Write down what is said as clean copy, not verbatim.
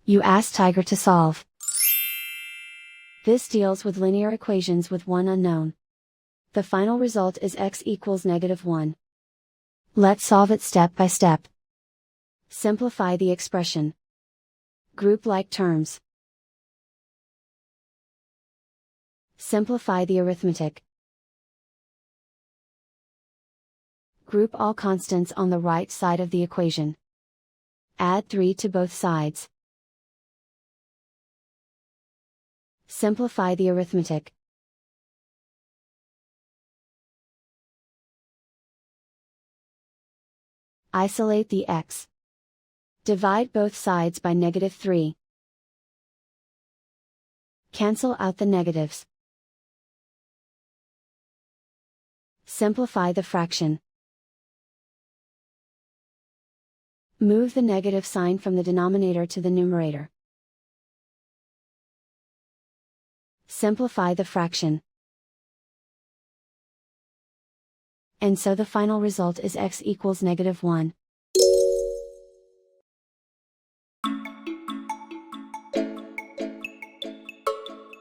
You ask Tiger to solve. This deals with linear equations with one unknown. The final result is x equals -1. Let's solve it step by step. Simplify the expression. Group like terms. Simplify the arithmetic. Group all constants on the right side of the equation. Add 3 to both sides. Simplify the arithmetic. Isolate the x. Divide both sides by -3. Cancel out the negatives. Simplify the fraction. Move the negative sign from the denominator to the numerator. Simplify the fraction. And so the final result is x equals -1.